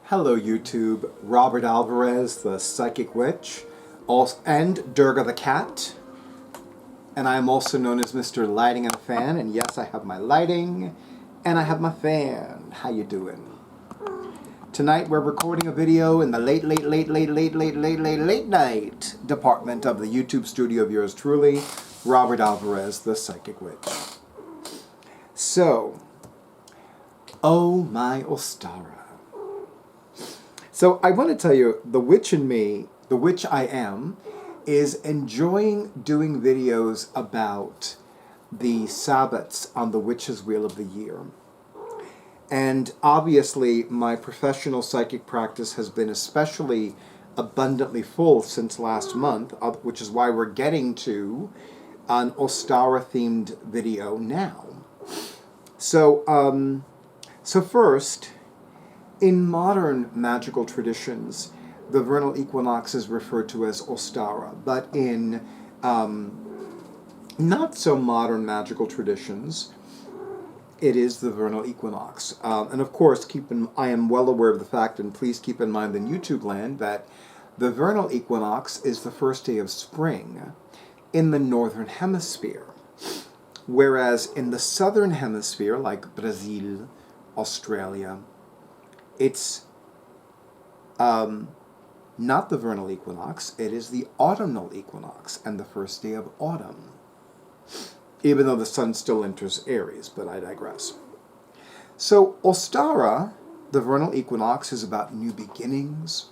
Hello YouTube, Robert Alvarez, the Psychic Witch, and Durga the Cat. And I am also known as Mr. Lighting and Fan, and yes, I have my lighting, and I have my fan. How you doing? Tonight we're recording a video in the late night department of the YouTube studio of yours truly, Robert Alvarez, the Psychic Witch. So, oh my Ostara. So I want to tell you, the witch in me, the witch I am, is enjoying doing videos about the Sabbats on the Witch's Wheel of the Year. And obviously, my professional psychic practice has been especially abundantly full since last month, which is why we're getting to an Ostara-themed video now. So, first, in modern magical traditions, the vernal equinox is referred to as Ostara, but in not so modern magical traditions, it is the vernal equinox. And of course, I am well aware of the fact, and please keep in mind in YouTube land, that the vernal equinox is the first day of spring in the Northern Hemisphere, whereas in the Southern Hemisphere, like Brazil, Australia, it's not the vernal equinox, it is the autumnal equinox and the first day of autumn. Even though the sun still enters Aries, but I digress. So Ostara, the vernal equinox, is about new beginnings.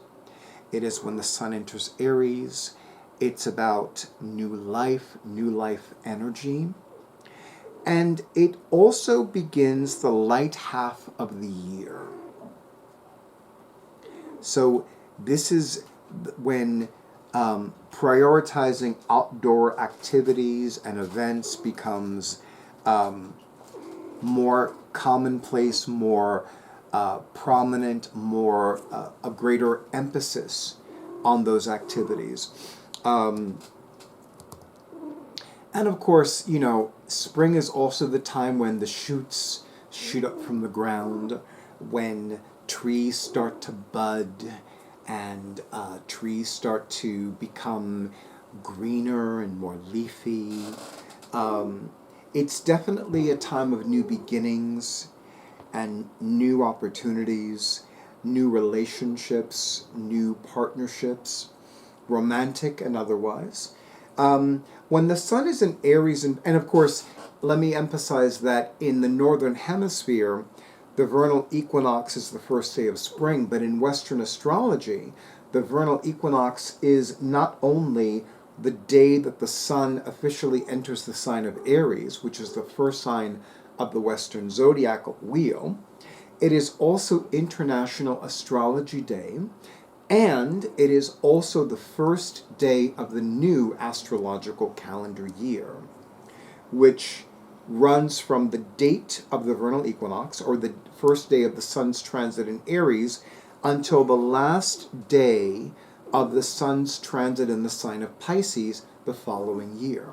It is when the sun enters Aries. It's about new life energy. And it also begins the light half of the year. So this is when prioritizing outdoor activities and events becomes more commonplace, more prominent, a greater emphasis on those activities. And of course, you know, spring is also the time when the shoots shoot up from the ground, when trees start to bud, and trees start to become greener and more leafy. It's definitely a time of new beginnings and new opportunities, new relationships, new partnerships, romantic and otherwise. When the sun is in Aries, and of course, let me emphasize that in the Northern Hemisphere, the vernal equinox is the first day of spring, but in Western astrology, the vernal equinox is not only the day that the sun officially enters the sign of Aries, which is the first sign of the Western zodiacal wheel, it is also International Astrology Day, and it is also the first day of the new astrological calendar year, which runs from the date of the vernal equinox, or the first day of the sun's transit in Aries, until the last day of the sun's transit in the sign of Pisces the following year.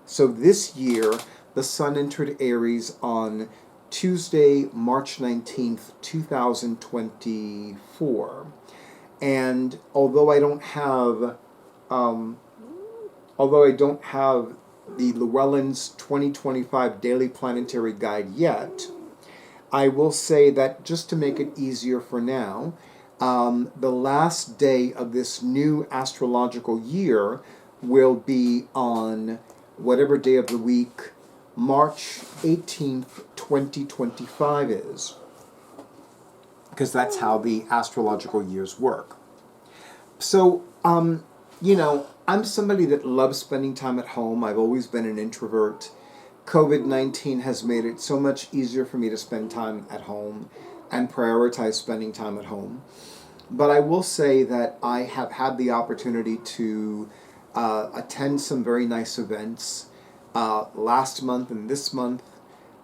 So this year, the sun entered Aries on Tuesday, March 19th, 2024. And although I don't have the Llewellyn's 2025 Daily Planetary Guide yet, I will say that just to make it easier for now, the last day of this new astrological year will be on whatever day of the week March 18th, 2025 is, because that's how the astrological years work. So, you know, I'm somebody that loves spending time at home. I've always been an introvert. COVID-19 has made it so much easier for me to spend time at home and prioritize spending time at home. But I will say that I have had the opportunity to attend some very nice events last month and this month.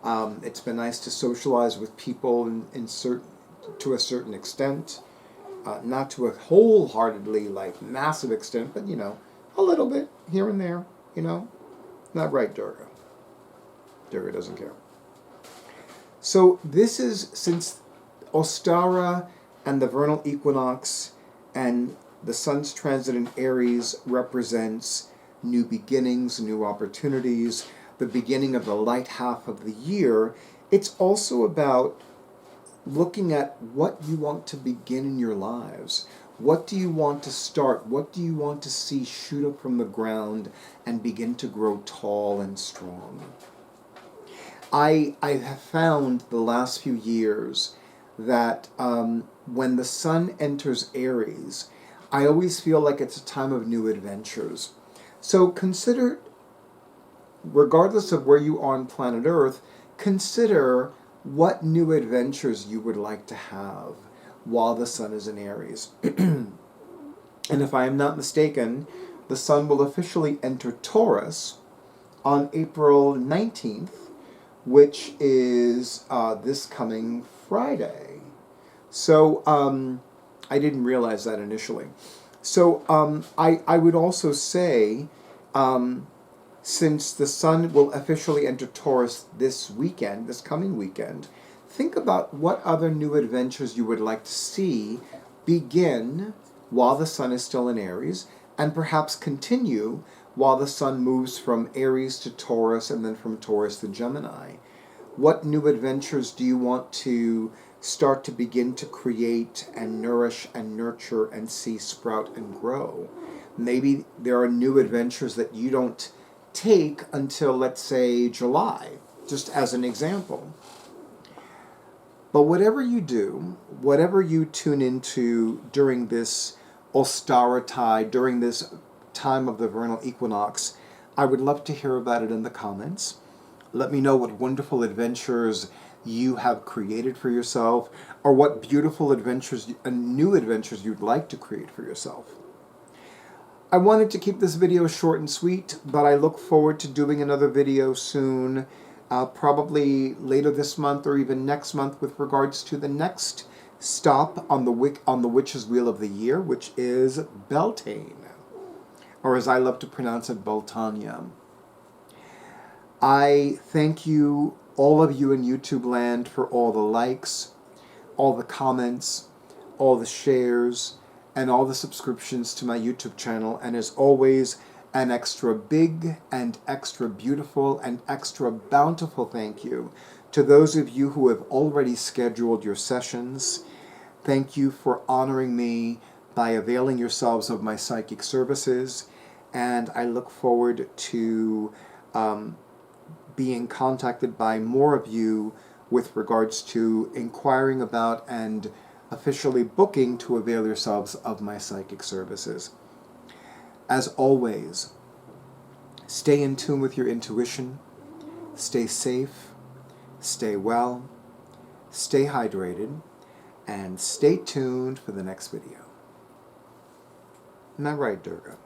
It's been nice to socialize with people to a certain extent. Not to a wholeheartedly, massive extent, but, you know, a little bit here and there, you know. Not right, Durga. Durga doesn't care. So this is, since Ostara and the vernal equinox and the sun's transit in Aries represents new beginnings, new opportunities, the beginning of the light half of the year. It's also about looking at what you want to begin in your lives. What do you want to start? What do you want to see shoot up from the ground and begin to grow tall and strong? I have found the last few years that when the sun enters Aries, I always feel like it's a time of new adventures. So consider, regardless of where you are on planet Earth, consider what new adventures you would like to have while the sun is in Aries. And if I am not mistaken, the sun will officially enter Taurus on April 19th, which is this coming Friday. So I didn't realize that initially. So I would also say, since the sun will officially enter Taurus this weekend, this coming weekend, think about what other new adventures you would like to see begin while the sun is still in Aries, and perhaps continue while the sun moves from Aries to Taurus and then from Taurus to Gemini. What new adventures do you want to start to begin to create and nourish and nurture and see sprout and grow? Maybe there are new adventures that you don't take until, let's say, July, just as an example. But whatever you do, whatever you tune into during this Ostara tide, during this time of the vernal equinox, I would love to hear about it in the comments. Let me know what wonderful adventures you have created for yourself, or what beautiful adventures and new adventures you'd like to create for yourself. I wanted to keep this video short and sweet, but I look forward to doing another video soon, probably later this month or even next month, with regards to the next stop on the Witch's Wheel of the Year, which is Beltane, or as I love to pronounce it, Beltania. I thank you, all of you in YouTube land, for all the likes, all the comments, all the shares, and all the subscriptions to my YouTube channel. And as always, an extra big and extra beautiful and extra bountiful thank you to those of you who have already scheduled your sessions. Thank you for honoring me by availing yourselves of my psychic services. And I look forward to being contacted by more of you with regards to inquiring about and officially booking to avail yourselves of my psychic services. As always, stay in tune with your intuition, stay safe, stay well, stay hydrated, and stay tuned for the next video. Am I right, Durga?